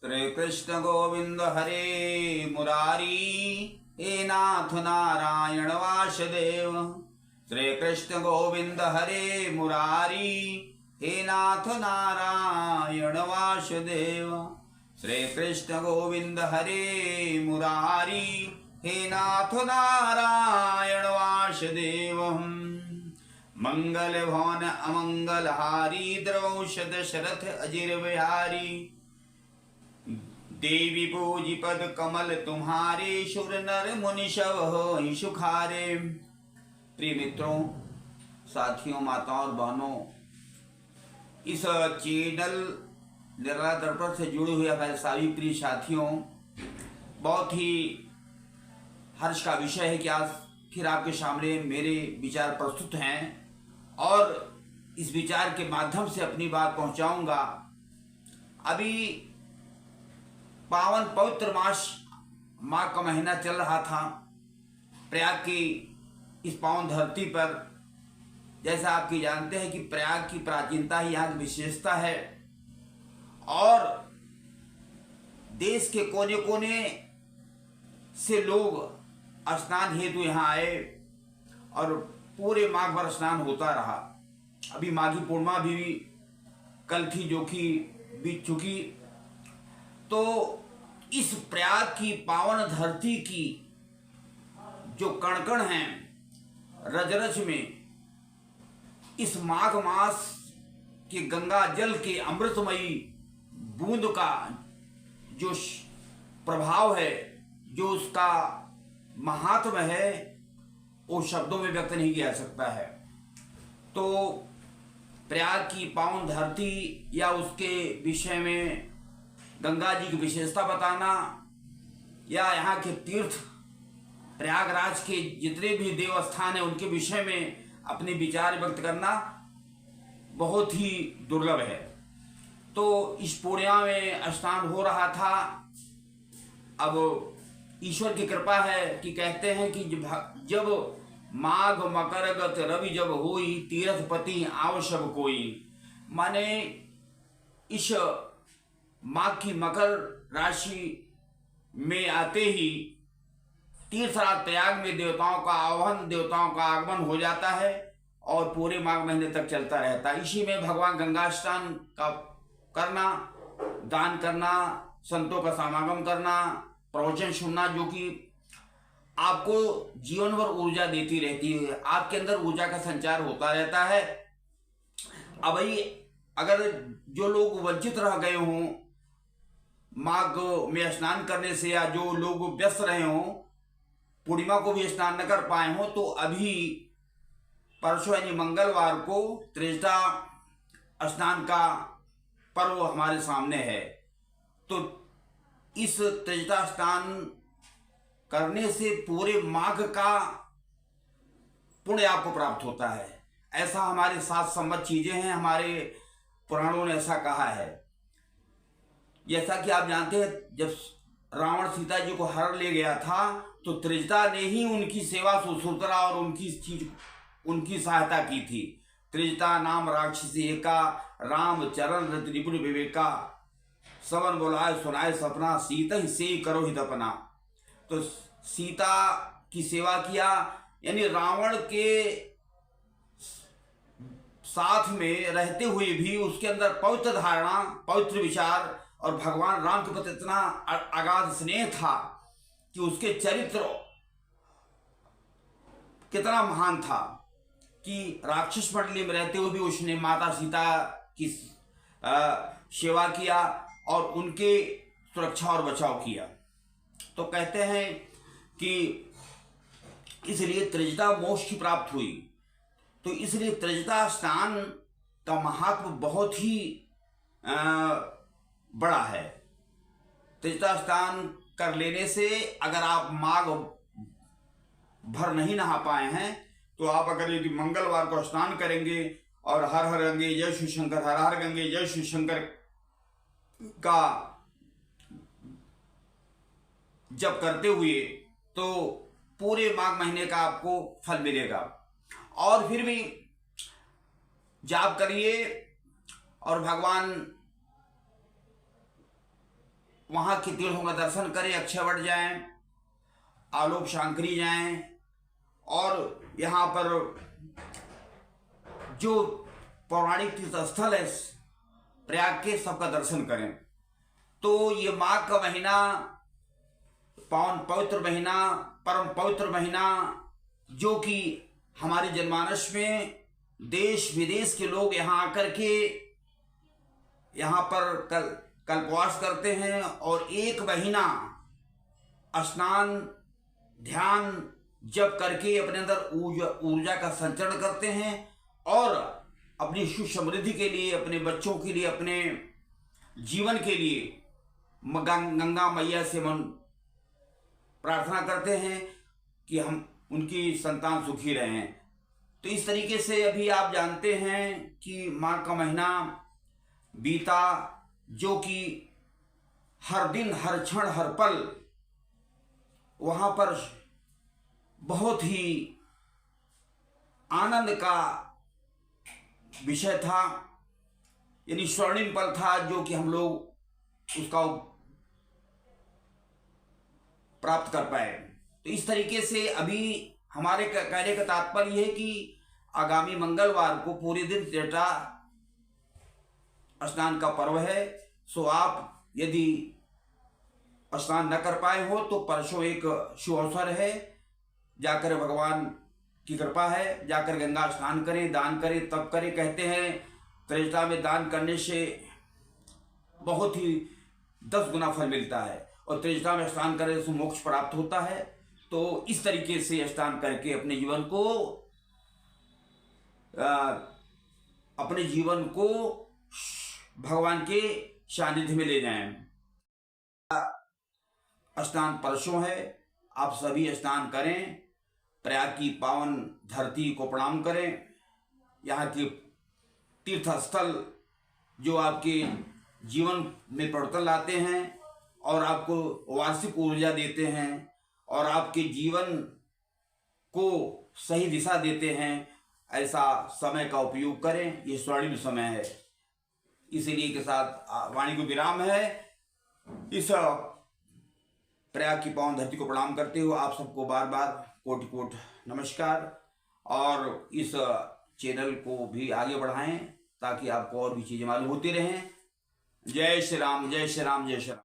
श्री कृष्ण गोविंद हरे मुरारी, हे नाथ नारायण वासुदेव। श्री कृष्ण गोविंद हरे मुरारी, हे नाथ नारायण वासुदेव। श्री कृष्ण गोविंद हरे मुरारी, हे नाथ नारायण वासुदेव। मंगल भवन अमंगल हारी, द्रवौषध शरथ अजिर बिहारी। देवी पूजी पद कमल तुम्हारे, शुर नर मुनि शव होई सुखारे। प्रिय मित्रों, साथियों, माताओं और बहनों, इस चैनल निर्मला दर्पण से जुड़े हुए हमारे सभी प्रिय साथियों, बहुत ही हर्ष का विषय है कि आज फिर आपके सामने मेरे विचार प्रस्तुत हैं और इस विचार के माध्यम से अपनी बात पहुंचाऊंगा। अभी पावन पवित्र माघ का महीना चल रहा था। प्रयाग की इस पावन धरती पर, जैसा आप जानते हैं कि प्रयाग की प्राचीनता ही यहाँ की विशेषता है और देश के कोने कोने से लोग स्नान हेतु यहाँ आए और पूरे माघ भर स्नान होता रहा। अभी माघी पूर्णिमा भी कल थी, जो कि बीत चुकी। तो इस प्रयाग की पावन धरती की जो कण कण हैं रज रज में, इस माघ मास के गंगा जल के अमृतमयी बूंद का जो प्रभाव है, जो उसका महात्म्य है, वो शब्दों में व्यक्त नहीं किया जा सकता है। तो प्रयाग की पावन धरती या उसके विषय में गंगा जी की विशेषता बताना, या यहाँ के तीर्थ प्रयागराज के जितने भी देवस्थान हैं उनके विषय में अपने विचार व्यक्त करना बहुत ही दुर्लभ है। तो इस पूर्णिमा में स्नान हो रहा था। अब ईश्वर की कृपा है कि कहते हैं कि जब माघ मकर गत रवि जब होई, तीर्थपति आवश्यक कोई। माने इस माघ की मकर राशि में आते ही तीर्थराज प्रयाग में देवताओं का आह्वान, देवताओं का आगमन हो जाता है और पूरे माघ महीने तक चलता रहता है। इसी में भगवान गंगा स्नान का करना, दान करना, संतों का समागम करना, प्रवचन सुनना, जो कि आपको जीवन भर ऊर्जा देती रहती है, आपके अंदर ऊर्जा का संचार होता रहता है। अब अगर जो लोग वंचित रह गए हों माघ में स्नान करने से, या जो लोग व्यस्त रहे हों, पूर्णिमा को भी स्नान न कर पाए हों, तो अभी परसों यानी मंगलवार को त्रिजटा स्नान का पर्व हमारे सामने है। तो इस त्रिजटा स्नान करने से पूरे माघ का पुण्य आपको प्राप्त होता है। ऐसा हमारे साथ सम्मत चीजें हैं, हमारे पुराणों ने ऐसा कहा है। जैसा कि आप जानते हैं, जब रावण सीता जी को हर ले गया था तो त्रिजटा ने ही उनकी सेवा सुसूत्रा और उनकी सहायता की थी। त्रिजटा नाम राक्षसी एका, राम चरण रति निपुण विवेका, सवन बोलाए सुनाए सपना, सीता ही से करो ही तपना। तो सीता की सेवा किया, यानी रावण के साथ में रहते हुए भी उसके अंदर पवित्र धारणा, पवित्र विचार और भगवान राम के प्रति इतना अगाध स्नेह था कि उसके चरित्र कितना महान था कि राक्षस मंडली में रहते हुए भी उसने माता सीता की सेवा किया और उनके सुरक्षा और बचाव किया। तो कहते हैं कि इसलिए त्रिजटा मोक्ष की प्राप्त हुई। तो इसलिए त्रिजटा स्नान का महात्म बहुत ही बड़ा है। त्रिजटा स्नान कर लेने से, अगर आप माघ भर नहीं नहा पाए हैं, तो आप अगर यदि मंगलवार को स्नान करेंगे और हर हर गंगे जय शिव शंकर, हर हर गंगे जय शिव शंकर का जप करते हुए, तो पूरे माघ महीने का आपको फल मिलेगा। और फिर भी जाप करिए और भगवान वहाँ के तीर्थों का दर्शन करें, अक्षयवट जाएं, आलोक शांकरी जाएं, और यहाँ पर जो पौराणिक तीर्थ स्थल है प्रयाग के, सबका दर्शन करें। तो ये माघ का महीना, पावन पवित्र महीना, परम पवित्र महीना, जो कि हमारे जनमानस में देश विदेश के लोग यहाँ आकर के यहाँ पर कल्पवास करते हैं और एक महीना स्नान, ध्यान, जप करके अपने अंदर ऊर्जा का संचरण करते हैं और अपनी सुख समृद्धि के लिए, अपने बच्चों के लिए, अपने जीवन के लिए गंगा मैया से मन प्रार्थना करते हैं कि हम उनकी संतान सुखी रहें। तो इस तरीके से अभी आप जानते हैं कि माघ का महीना बीता, जो कि हर दिन, हर क्षण, हर पल वहाँ पर बहुत ही आनंद का विषय था, यानी स्वर्णिम पल था, जो कि हम लोग उसका प्राप्त कर पाए। तो इस तरीके से अभी हमारे कहने का तात्पर्य है कि आगामी मंगलवार को पूरे दिन त्रेता स्नान का पर्व है। सो आप यदि स्नान न कर पाए हो तो परसों एक शुभ अवसर है, जाकर भगवान की कृपा है, जाकर गंगा स्नान करें, दान करें, तप करें। कहते हैं त्रेता में दान करने से बहुत ही 10 गुना फल मिलता है और त्रेता में स्नान करने से मोक्ष प्राप्त होता है। तो इस तरीके से स्नान करके अपने जीवन को भगवान के सानिध्य में ले जाएं। स्नान परसों है, आप सभी स्नान करें, प्रयाग की पावन धरती को प्रणाम करें। यहाँ के तीर्थ स्थल जो आपके जीवन में परिवर्तन लाते हैं और आपको वार्षिक ऊर्जा देते हैं और आपके जीवन को सही दिशा देते हैं, ऐसा समय का उपयोग करें। ये स्वर्णिम समय है, इसीलिए के साथ वाणी को विराम है। इस प्रयाग की पावन धरती को प्रणाम करते हुए आप सबको बार बार कोटि कोटि नमस्कार, और इस चैनल को भी आगे बढ़ाएं ताकि आपको और भी चीज़ें मालूम होती रहें। जय श्री राम, जय श्री राम, जय श्री राम।